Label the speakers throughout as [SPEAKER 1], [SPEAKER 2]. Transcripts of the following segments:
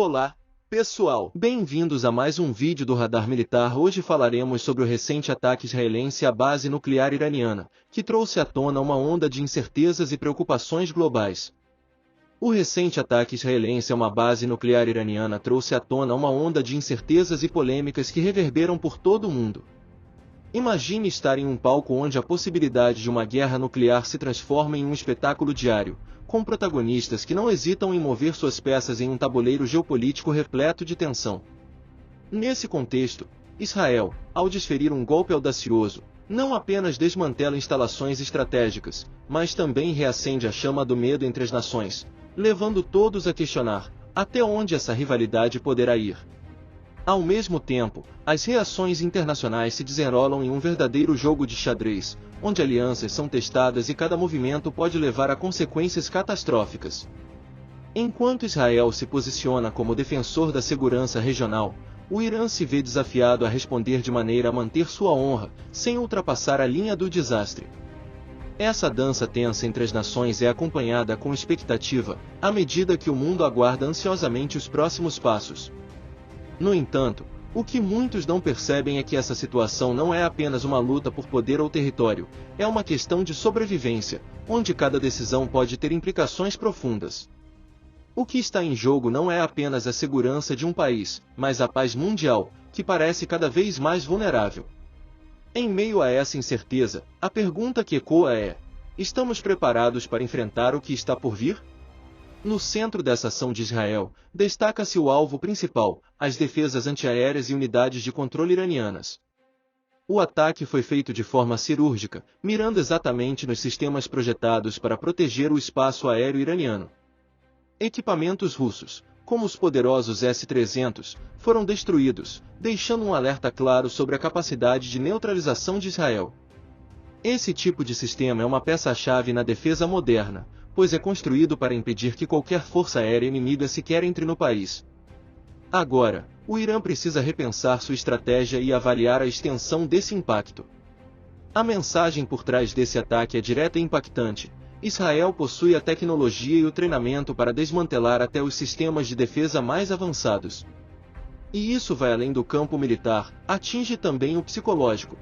[SPEAKER 1] Olá, pessoal! Bem-vindos a mais um vídeo do Radar Militar. Hoje falaremos sobre o recente ataque israelense à base nuclear iraniana, que trouxe à tona uma onda de incertezas e preocupações globais. O recente ataque israelense a uma base nuclear iraniana trouxe à tona uma onda de incertezas e polêmicas que reverberam por todo o mundo. Imagine estar em um palco onde a possibilidade de uma guerra nuclear se transforma em um espetáculo diário, com protagonistas que não hesitam em mover suas peças em um tabuleiro geopolítico repleto de tensão. Nesse contexto, Israel, ao desferir um golpe audacioso, não apenas desmantela instalações estratégicas, mas também reacende a chama do medo entre as nações, levando todos a questionar até onde essa rivalidade poderá ir. Ao mesmo tempo, as reações internacionais se desenrolam em um verdadeiro jogo de xadrez, onde alianças são testadas e cada movimento pode levar a consequências catastróficas. Enquanto Israel se posiciona como defensor da segurança regional, o Irã se vê desafiado a responder de maneira a manter sua honra, sem ultrapassar a linha do desastre. Essa dança tensa entre as nações é acompanhada com expectativa, à medida que o mundo aguarda ansiosamente os próximos passos. No entanto, o que muitos não percebem é que essa situação não é apenas uma luta por poder ou território, é uma questão de sobrevivência, onde cada decisão pode ter implicações profundas. O que está em jogo não é apenas a segurança de um país, mas a paz mundial, que parece cada vez mais vulnerável. Em meio a essa incerteza, a pergunta que ecoa é: estamos preparados para enfrentar o que está por vir? No centro dessa ação de Israel, destaca-se o alvo principal, as defesas antiaéreas e unidades de controle iranianas. O ataque foi feito de forma cirúrgica, mirando exatamente nos sistemas projetados para proteger o espaço aéreo iraniano. Equipamentos russos, como os poderosos S-300, foram destruídos, deixando um alerta claro sobre a capacidade de neutralização de Israel. Esse tipo de sistema é uma peça-chave na defesa moderna, pois é construído para impedir que qualquer força aérea inimiga sequer entre no país. Agora, o Irã precisa repensar sua estratégia e avaliar a extensão desse impacto. A mensagem por trás desse ataque é direta e impactante. Israel possui a tecnologia e o treinamento para desmantelar até os sistemas de defesa mais avançados. E isso vai além do campo militar, atinge também o psicológico.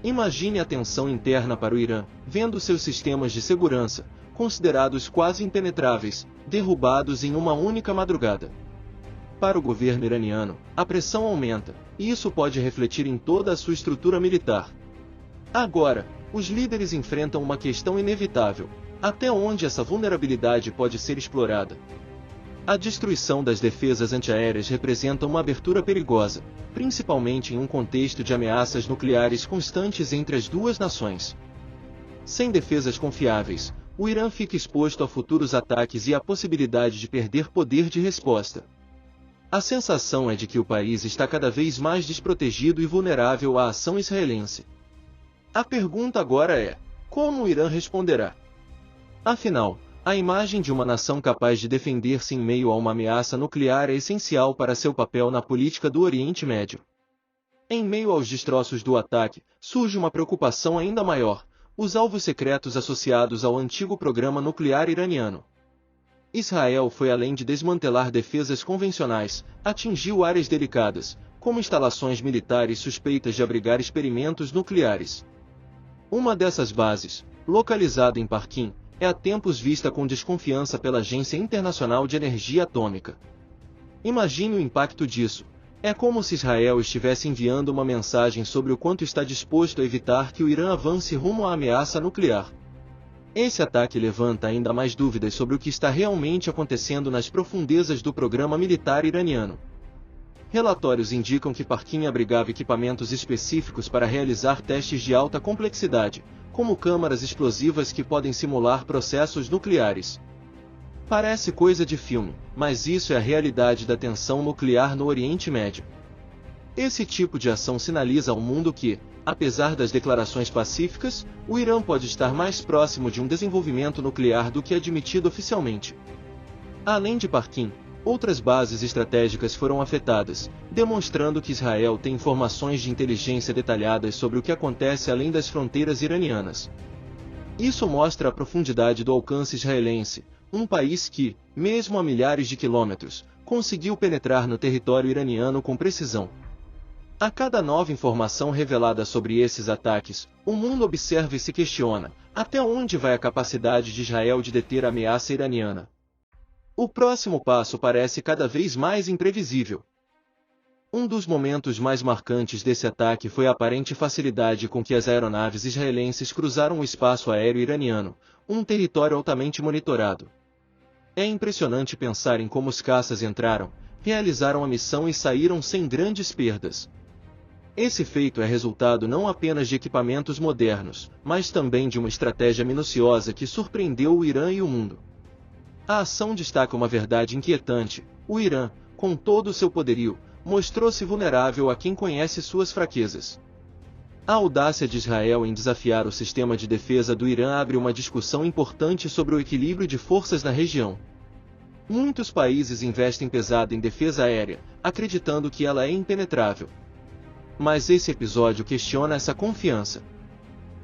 [SPEAKER 1] Imagine a tensão interna para o Irã, vendo seus sistemas de segurança, considerados quase impenetráveis, derrubados em uma única madrugada. Para o governo iraniano, a pressão aumenta, e isso pode refletir em toda a sua estrutura militar. Agora, os líderes enfrentam uma questão inevitável: até onde essa vulnerabilidade pode ser explorada? A destruição das defesas antiaéreas representa uma abertura perigosa, principalmente em um contexto de ameaças nucleares constantes entre as duas nações. Sem defesas confiáveis, o Irã fica exposto a futuros ataques e à possibilidade de perder poder de resposta. A sensação é de que o país está cada vez mais desprotegido e vulnerável à ação israelense. A pergunta agora é: como o Irã responderá? Afinal, a imagem de uma nação capaz de defender-se em meio a uma ameaça nuclear é essencial para seu papel na política do Oriente Médio. Em meio aos destroços do ataque, surge uma preocupação ainda maior: os alvos secretos associados ao antigo programa nuclear iraniano. Israel foi além de desmantelar defesas convencionais, atingiu áreas delicadas, como instalações militares suspeitas de abrigar experimentos nucleares. Uma dessas bases, localizada em Parquim, é há tempos vista com desconfiança pela Agência Internacional de Energia Atômica. Imagine o impacto disso. É como se Israel estivesse enviando uma mensagem sobre o quanto está disposto a evitar que o Irã avance rumo à ameaça nuclear. Esse ataque levanta ainda mais dúvidas sobre o que está realmente acontecendo nas profundezas do programa militar iraniano. Relatórios indicam que Parquim abrigava equipamentos específicos para realizar testes de alta complexidade, como câmaras explosivas que podem simular processos nucleares. Parece coisa de filme, mas isso é a realidade da tensão nuclear no Oriente Médio. Esse tipo de ação sinaliza ao mundo que, apesar das declarações pacíficas, o Irã pode estar mais próximo de um desenvolvimento nuclear do que admitido oficialmente. Além de Parquim, outras bases estratégicas foram afetadas, demonstrando que Israel tem informações de inteligência detalhadas sobre o que acontece além das fronteiras iranianas. Isso mostra a profundidade do alcance israelense, um país que, mesmo a milhares de quilômetros, conseguiu penetrar no território iraniano com precisão. A cada nova informação revelada sobre esses ataques, o mundo observa e se questiona: até onde vai a capacidade de Israel de deter a ameaça iraniana? O próximo passo parece cada vez mais imprevisível. Um dos momentos mais marcantes desse ataque foi a aparente facilidade com que as aeronaves israelenses cruzaram o espaço aéreo iraniano, um território altamente monitorado. É impressionante pensar em como os caças entraram, realizaram a missão e saíram sem grandes perdas. Esse feito é resultado não apenas de equipamentos modernos, mas também de uma estratégia minuciosa que surpreendeu o Irã e o mundo. A ação destaca uma verdade inquietante: o Irã, com todo o seu poderio, mostrou-se vulnerável a quem conhece suas fraquezas. A audácia de Israel em desafiar o sistema de defesa do Irã abre uma discussão importante sobre o equilíbrio de forças na região. Muitos países investem pesado em defesa aérea, acreditando que ela é impenetrável. Mas esse episódio questiona essa confiança.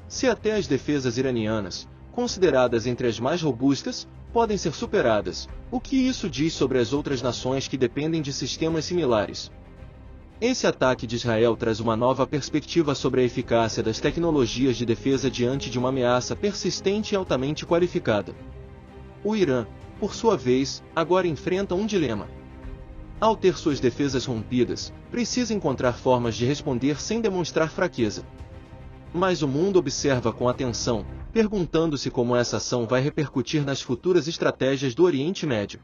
[SPEAKER 1] Se até as defesas iranianas, consideradas entre as mais robustas, podem ser superadas, o que isso diz sobre as outras nações que dependem de sistemas similares? Esse ataque de Israel traz uma nova perspectiva sobre a eficácia das tecnologias de defesa diante de uma ameaça persistente e altamente qualificada. O Irã, por sua vez, agora enfrenta um dilema. Ao ter suas defesas rompidas, precisa encontrar formas de responder sem demonstrar fraqueza. Mas o mundo observa com atenção, perguntando-se como essa ação vai repercutir nas futuras estratégias do Oriente Médio.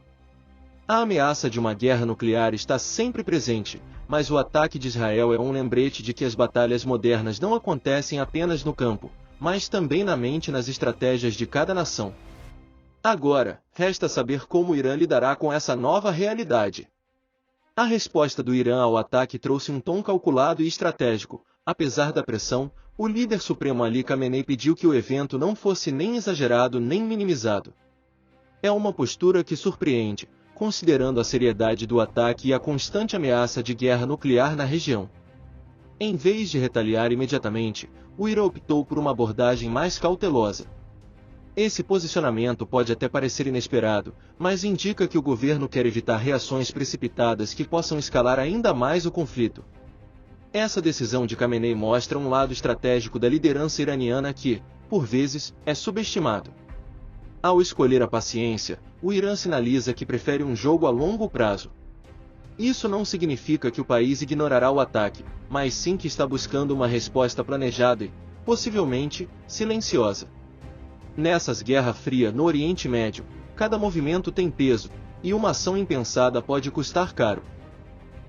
[SPEAKER 1] A ameaça de uma guerra nuclear está sempre presente, mas o ataque de Israel é um lembrete de que as batalhas modernas não acontecem apenas no campo, mas também na mente e nas estratégias de cada nação. Agora, resta saber como o Irã lidará com essa nova realidade. A resposta do Irã ao ataque trouxe um tom calculado e estratégico. Apesar da pressão, o líder supremo Ali Khamenei pediu que o evento não fosse nem exagerado nem minimizado. É uma postura que surpreende, considerando a seriedade do ataque e a constante ameaça de guerra nuclear na região. Em vez de retaliar imediatamente, o Irã optou por uma abordagem mais cautelosa. Esse posicionamento pode até parecer inesperado, mas indica que o governo quer evitar reações precipitadas que possam escalar ainda mais o conflito. Essa decisão de Khamenei mostra um lado estratégico da liderança iraniana que, por vezes, é subestimado. Ao escolher a paciência, o Irã sinaliza que prefere um jogo a longo prazo. Isso não significa que o país ignorará o ataque, mas sim que está buscando uma resposta planejada e, possivelmente, silenciosa. Nessas Guerra Fria no Oriente Médio, cada movimento tem peso, e uma ação impensada pode custar caro.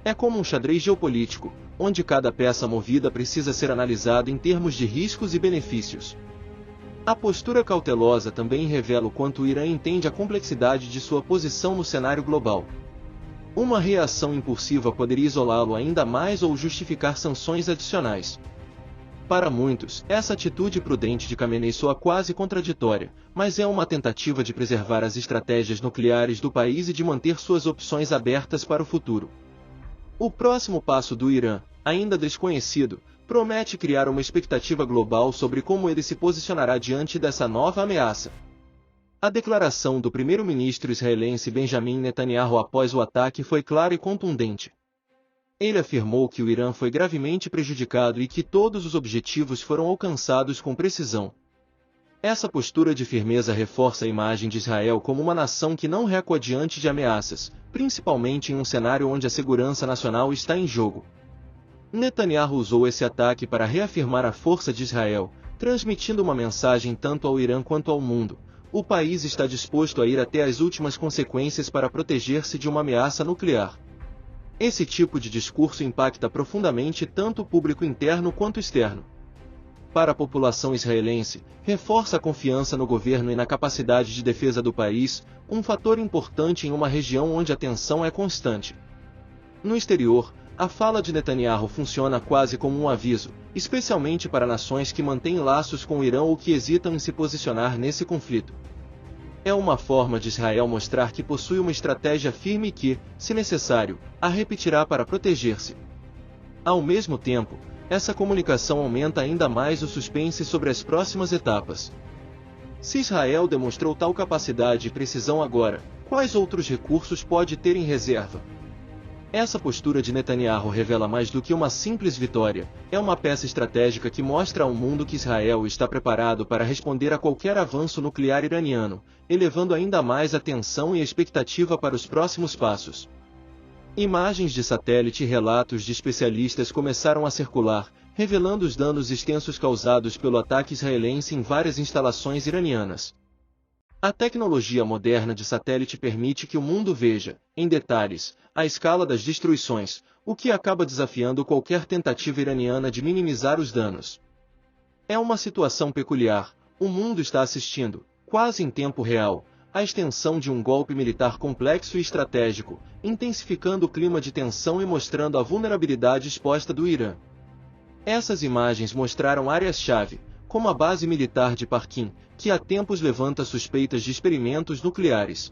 [SPEAKER 1] É como um xadrez geopolítico, onde cada peça movida precisa ser analisada em termos de riscos e benefícios. A postura cautelosa também revela o quanto o Irã entende a complexidade de sua posição no cenário global. Uma reação impulsiva poderia isolá-lo ainda mais ou justificar sanções adicionais. Para muitos, essa atitude prudente de Khamenei soa quase contraditória, mas é uma tentativa de preservar as estratégias nucleares do país e de manter suas opções abertas para o futuro. O próximo passo do Irã, ainda desconhecido, promete criar uma expectativa global sobre como ele se posicionará diante dessa nova ameaça. A declaração do primeiro-ministro israelense Benjamin Netanyahu após o ataque foi clara e contundente. Ele afirmou que o Irã foi gravemente prejudicado e que todos os objetivos foram alcançados com precisão. Essa postura de firmeza reforça a imagem de Israel como uma nação que não recua diante de ameaças, principalmente em um cenário onde a segurança nacional está em jogo. Netanyahu usou esse ataque para reafirmar a força de Israel, transmitindo uma mensagem tanto ao Irã quanto ao mundo: o país está disposto a ir até as últimas consequências para proteger-se de uma ameaça nuclear. Esse tipo de discurso impacta profundamente tanto o público interno quanto externo. Para a população israelense, reforça a confiança no governo e na capacidade de defesa do país, um fator importante em uma região onde a tensão é constante. No exterior, a fala de Netanyahu funciona quase como um aviso, especialmente para nações que mantêm laços com o Irã ou que hesitam em se posicionar nesse conflito. É uma forma de Israel mostrar que possui uma estratégia firme e que, se necessário, a repetirá para proteger-se. Ao mesmo tempo, essa comunicação aumenta ainda mais o suspense sobre as próximas etapas. Se Israel demonstrou tal capacidade e precisão agora, Quais outros recursos pode ter em reserva? Essa postura de Netanyahu revela mais do que uma simples vitória, é uma peça estratégica que mostra ao mundo que Israel está preparado para responder a qualquer avanço nuclear iraniano, elevando ainda mais a tensão e a expectativa para os próximos passos. Imagens de satélite e relatos de especialistas começaram a circular, revelando os danos extensos causados pelo ataque israelense em várias instalações iranianas. A tecnologia moderna de satélite permite que o mundo veja, em detalhes, a escala das destruições, o que acaba desafiando qualquer tentativa iraniana de minimizar os danos. É uma situação peculiar, o mundo está assistindo, quase em tempo real, à extensão de um golpe militar complexo e estratégico, intensificando o clima de tensão e mostrando a vulnerabilidade exposta do Irã. Essas imagens mostraram áreas-chave, como a base militar de Parkin, que há tempos levanta suspeitas de experimentos nucleares.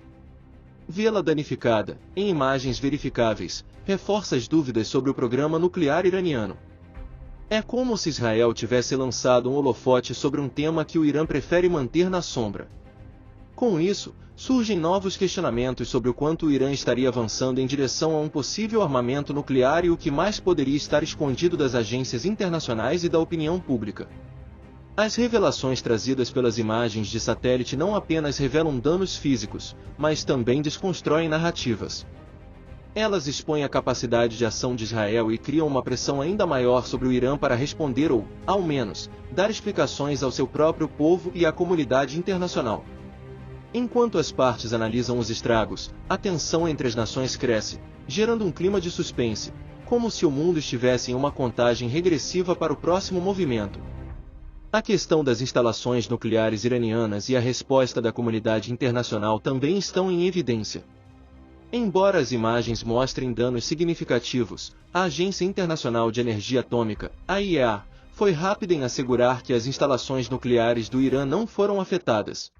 [SPEAKER 1] Vê-la danificada, em imagens verificáveis, reforça as dúvidas sobre o programa nuclear iraniano. É como se Israel tivesse lançado um holofote sobre um tema que o Irã prefere manter na sombra. Com isso, surgem novos questionamentos sobre o quanto o Irã estaria avançando em direção a um possível armamento nuclear e o que mais poderia estar escondido das agências internacionais e da opinião pública. As revelações trazidas pelas imagens de satélite não apenas revelam danos físicos, mas também desconstroem narrativas. Elas expõem a capacidade de ação de Israel e criam uma pressão ainda maior sobre o Irã para responder ou, ao menos, dar explicações ao seu próprio povo e à comunidade internacional. Enquanto as partes analisam os estragos, a tensão entre as nações cresce, gerando um clima de suspense, como se o mundo estivesse em uma contagem regressiva para o próximo movimento. A questão das instalações nucleares iranianas e a resposta da comunidade internacional também estão em evidência. Embora as imagens mostrem danos significativos, a Agência Internacional de Energia Atômica, AIEA, foi rápida em assegurar que as instalações nucleares do Irã não foram afetadas.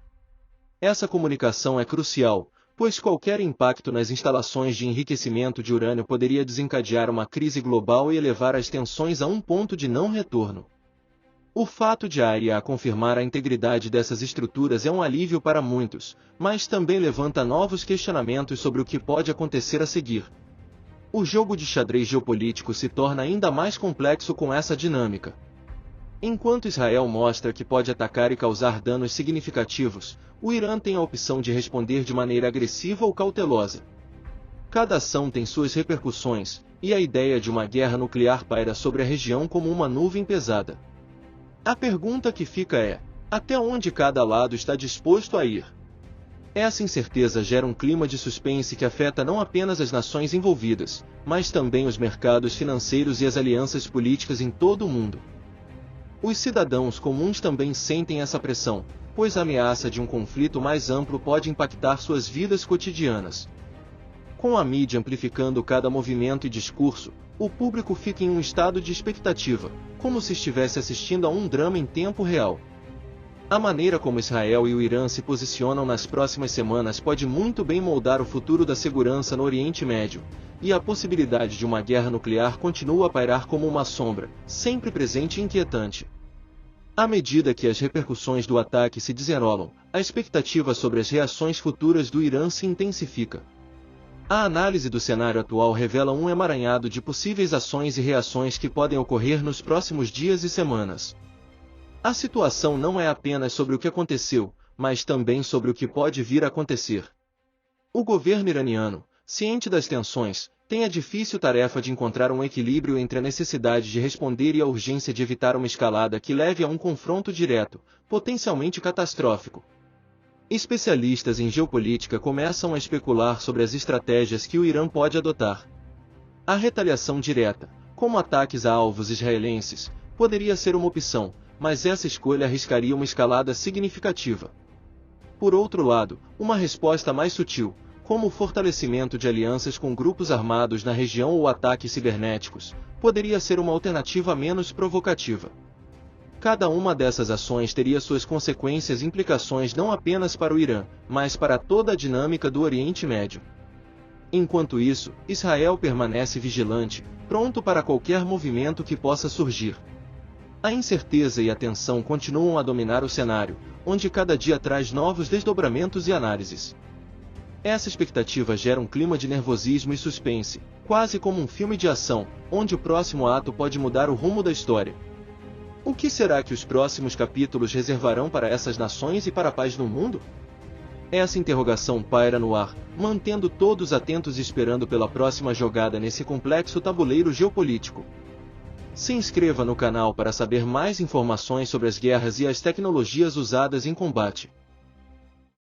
[SPEAKER 1] Essa comunicação é crucial, pois qualquer impacto nas instalações de enriquecimento de urânio poderia desencadear uma crise global e elevar as tensões a um ponto de não retorno. O fato de a AIEA confirmar a integridade dessas estruturas é um alívio para muitos, mas também levanta novos questionamentos sobre o que pode acontecer a seguir. O jogo de xadrez geopolítico se torna ainda mais complexo com essa dinâmica. Enquanto Israel mostra que pode atacar e causar danos significativos, o Irã tem a opção de responder de maneira agressiva ou cautelosa. Cada ação tem suas repercussões, e a ideia de uma guerra nuclear paira sobre a região como uma nuvem pesada. A pergunta que fica é: até onde cada lado está disposto a ir? Essa incerteza gera um clima de suspense que afeta não apenas as nações envolvidas, mas também os mercados financeiros e as alianças políticas em todo o mundo. Os cidadãos comuns também sentem essa pressão, pois a ameaça de um conflito mais amplo pode impactar suas vidas cotidianas. Com a mídia amplificando cada movimento e discurso, o público fica em um estado de expectativa, como se estivesse assistindo a um drama em tempo real. A maneira como Israel e o Irã se posicionam nas próximas semanas pode muito bem moldar o futuro da segurança no Oriente Médio, e a possibilidade de uma guerra nuclear continua a pairar como uma sombra, sempre presente e inquietante. À medida que as repercussões do ataque se desenrolam, a expectativa sobre as reações futuras do Irã se intensifica. A análise do cenário atual revela um emaranhado de possíveis ações e reações que podem ocorrer nos próximos dias e semanas. A situação não é apenas sobre o que aconteceu, mas também sobre o que pode vir a acontecer. O governo iraniano, ciente das tensões, tem a difícil tarefa de encontrar um equilíbrio entre a necessidade de responder e a urgência de evitar uma escalada que leve a um confronto direto, potencialmente catastrófico. Especialistas em geopolítica começam a especular sobre as estratégias que o Irã pode adotar. A retaliação direta, como ataques a alvos israelenses, poderia ser uma opção, mas essa escolha arriscaria uma escalada significativa. Por outro lado, uma resposta mais sutil, como o fortalecimento de alianças com grupos armados na região ou ataques cibernéticos, poderia ser uma alternativa menos provocativa. Cada uma dessas ações teria suas consequências e implicações não apenas para o Irã, mas para toda a dinâmica do Oriente Médio. Enquanto isso, Israel permanece vigilante, pronto para qualquer movimento que possa surgir. A incerteza e a tensão continuam a dominar o cenário, onde cada dia traz novos desdobramentos e análises. Essa expectativa gera um clima de nervosismo e suspense, quase como um filme de ação, onde o próximo ato pode mudar o rumo da história. O que será que os próximos capítulos reservarão para essas nações e para a paz no mundo? Essa interrogação paira no ar, mantendo todos atentos e esperando pela próxima jogada nesse complexo tabuleiro geopolítico. Se inscreva no canal para saber mais informações sobre as guerras e as tecnologias usadas em combate.